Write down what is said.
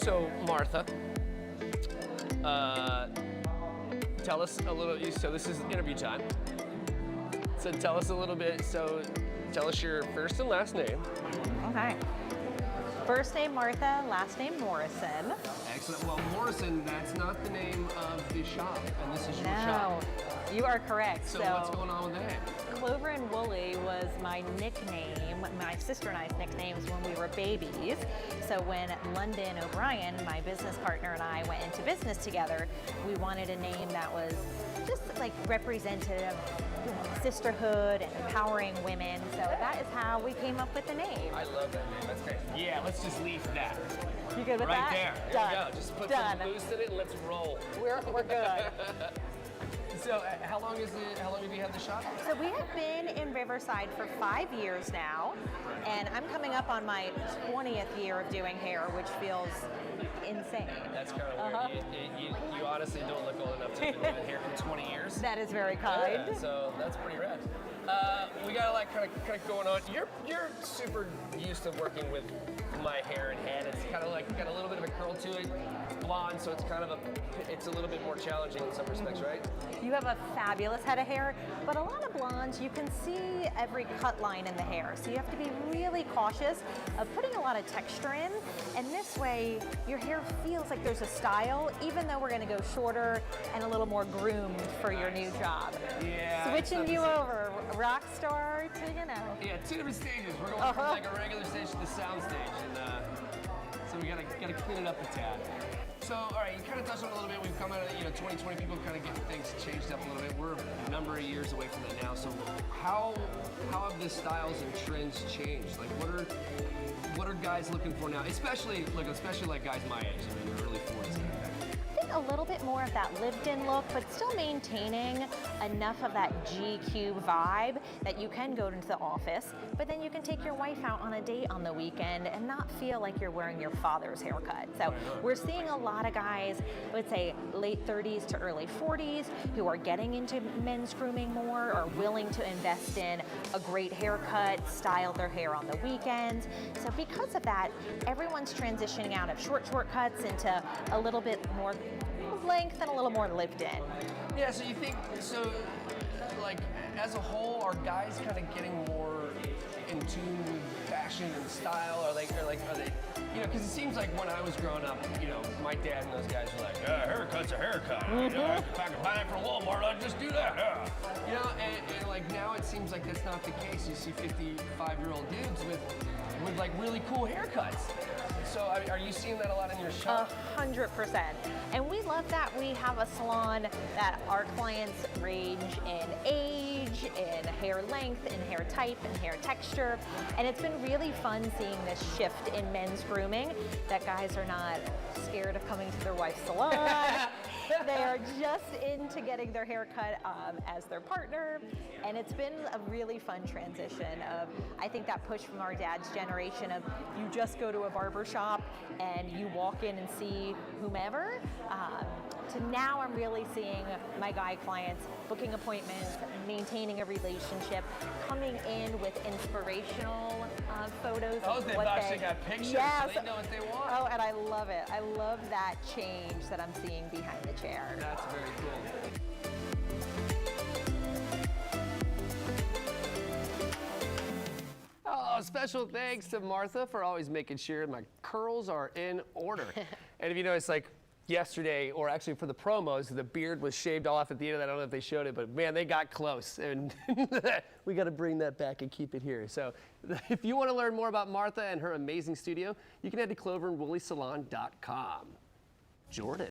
So Martha, tell us a little, so this is interview time. So tell us a little bit, so tell us your first and last name. Okay. First name Martha, last name Morrison. Excellent. Well, Morrison, that's not the name of the shop, and this is your shop. No, you are correct. So what's going on with that? Clover and Wooly was my nickname, my sister and I's nicknames when we were babies. So when London O'Brien, my business partner, and I went into business together, we wanted a name that was just like representative of sisterhood and empowering women. So that is how we came up with the name. I love that name. That's great. Yeah, let's just leave that. You good with right that? There. Done. There we go. Just put Done. some loose in it and let's roll. We're good. So how long have you had the shop? So we have been in Riverside for 5 years now, and I'm coming up on my 20th year of doing hair, which feels insane. That's kind of weird. You honestly don't look old enough to have been doing hair for 20 years. That is very kind. Yeah, so that's pretty rad. We got a lot kind of going on. You're super used to working with my hair and head. It's kind of like got a little bit of a curl to it, blonde, so it's a little bit more challenging in some respects, right? You have a fabulous head of hair, but a lot of blondes, you can see every cut line in the hair. So you have to be really cautious of putting a lot of texture in. And this way, your hair feels like there's a style, even though we're gonna go shorter and a little more groomed for your new job. Yeah. Switching you over, rock star to, you know. Yeah, 2 different stages. We're going from like a regular stage to the sound stage. And so we gotta clean it up a tad. So, all right, you kind of touched on it a little bit. We've come out of 2020, people kind of getting things changed up a little bit. We're a number of years away from that now. So, how have the styles and trends changed? Like, what are guys looking for now? Especially like guys my age, I mean, early 40s. I think a little bit more of that lived-in look, but still maintaining enough of that GQ vibe that you can go into the office, but then you can take your wife out on a date on the weekend and not feel like you're wearing your father's haircut. So we're seeing a lot of guys, I would say late 30s to early 40s, who are getting into men's grooming more or willing to invest in a great haircut, style their hair on the weekends. So because of that, everyone's transitioning out of short cuts into a little bit more length and a little more lived in. Yeah, so you think, like, as a whole, are guys kind of getting more in tune with fashion and style? Are they, because it seems like when I was growing up, my dad and those guys were like, haircut's a haircut. If I can buy that from Walmart, I'd just do that. And like now it seems like that's not the case. You see 55-year-old dudes with like really cool haircuts. So are you seeing that a lot in your shop? 100%. And we love that we have a salon that our clients range in age, in hair length, in hair type, in hair texture. And it's been really fun seeing this shift in men's grooming, that guys are not scared of coming to their wife's salon. They are just into getting their hair cut as their partner. And it's been a really fun transition of, I think that push from our dad's generation of you just go to a barber shop and you walk in and see whomever, to now I'm really seeing my guy clients booking appointments, maintaining a relationship, coming in with inspirational photos. Oh, they've actually got pictures, yes. So they know what they want. Oh, and I love it. I love that change that I'm seeing behind the chair. That's very cool. Oh, special thanks to Martha for always making sure my curls are in order. And if you notice, like yesterday, or actually for the promos, the beard was shaved off at the end of that. I don't know if they showed it, but man, they got close. And we got to bring that back and keep it here. So if you want to learn more about Martha and her amazing studio, you can head to cloverandwoolysalon.com. Jordan.